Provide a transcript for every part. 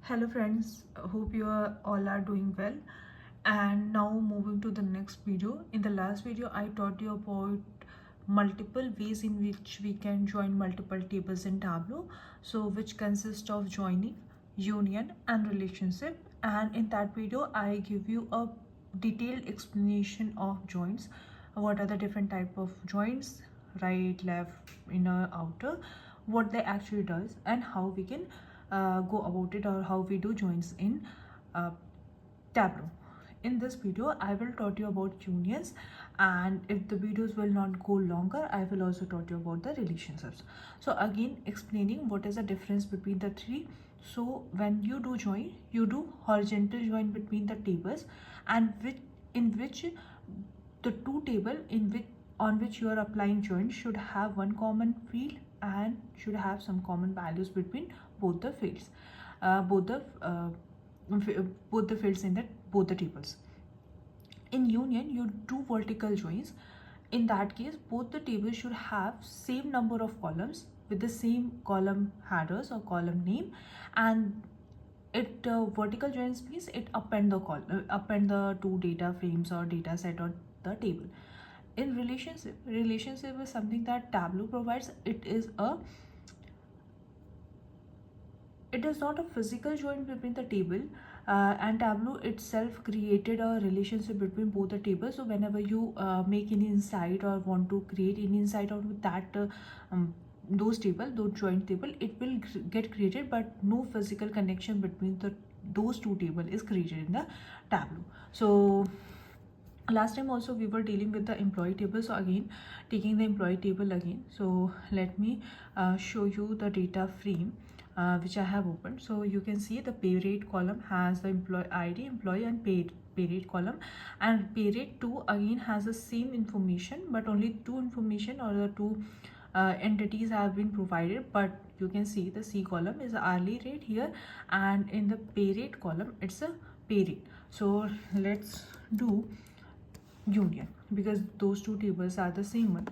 Hello friends, hope you all are doing well. And now moving to the next video. In the last video I taught you about multiple ways in which we can join multiple tables in Tableau, so which consist of joining, union and relationship. And in that video I give you a detailed explanation of joins, what are the different type of joins, right, left, inner, outer, what they actually does, and how we can go about it, or how we do joins in uh, Tableau. In this video I will taught you about unions, and if the videos will not go longer I will also taught you about the relationships. So again, explaining what is the difference between the three. So when you do join, you do horizontal join between the tables, and which the two table in which on which you are applying join should have one common field and should have some common values between both the fields, both the fields in both the tables. In union you do vertical joins. In that case both the tables should have same number of columns with the same column headers or column name, and it vertical joins means it append the two data frames or data set on the table. In relationship is something that Tableau provides. It is not a physical join between the table, and Tableau itself created a relationship between both the tables. So whenever you make any insight or want to create any insight out of that those joint table, it will get created, but no physical connection between those two table is created in the Tableau. So last time also we were dealing with the employee table, so again taking the employee table again. So let me show you the data frame which I have opened. So you can see the pay rate column has the employee ID, employee, and pay rate column, and pay rate 2 again has the same information, but only two information or the two entities have been provided. But you can see the C column is the hourly rate here, and in the pay rate column it's a pay rate. So let's do union, because those two tables are the same one,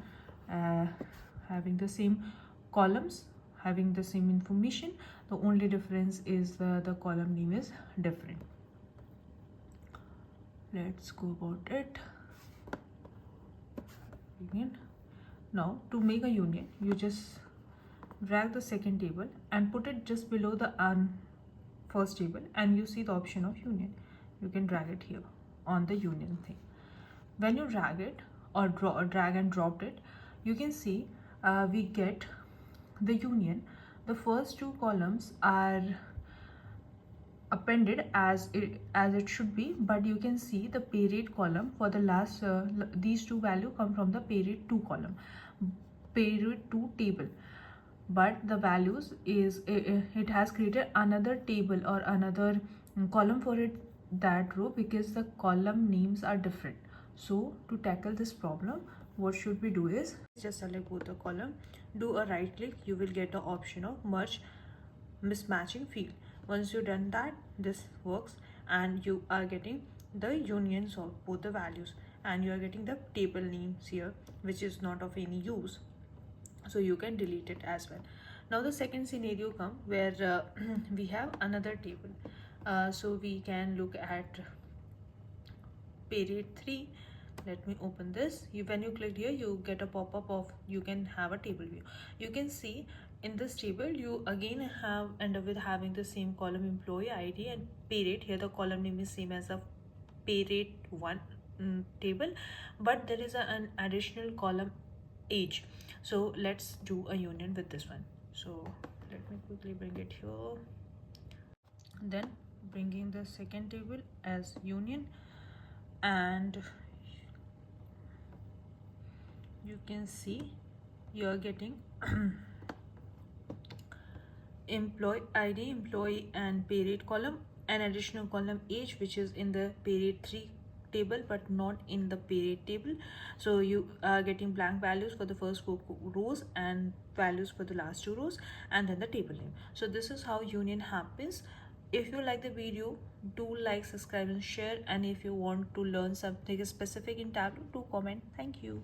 having the same columns, having the same information. The only difference is the column name is different. Let's go about it again. Now to make a union you just drag the second table and put it just below the first table, and you see the option of union. You can drag it here on the union thing. When you drag it or drag and drop it, you can see we get the union. The first two columns are appended as it should be, but you can see the pay rate column for the last these two value come from the pay rate 2 column, pay rate 2 table, but the values is it has created another table or another column for it, that row, because the column names are different. So to tackle this problem, what should we do is just select both the column, do a right click, you will get the option of merge mismatching field. Once you've done that, this works and you are getting the unions of both the values, and you are getting the table names here which is not of any use, so you can delete it as well. Now the second scenario come where we have another table. So we can look at pay rate 3. Let me open this. When you click here, you get a pop-up of you can have a table view. You can see in this table you again end up with having the same column, employee ID and pay rate. Here the column name is same as the pay rate 1 table, but there is an additional column age. So let's do a union with this one. So let me quickly bring it here, then bringing the second table as union, and you can see you are getting employee ID, employee and pay rate column, an additional column age which is in the pay rate 3 table but not in the pay rate table. So you are getting blank values for the first 4 rows and values for the last 2 rows, and then the table name. So this is how union happens. If you like the video, do like, subscribe and share, and if you want to learn something specific in Tableau, do comment. Thank you.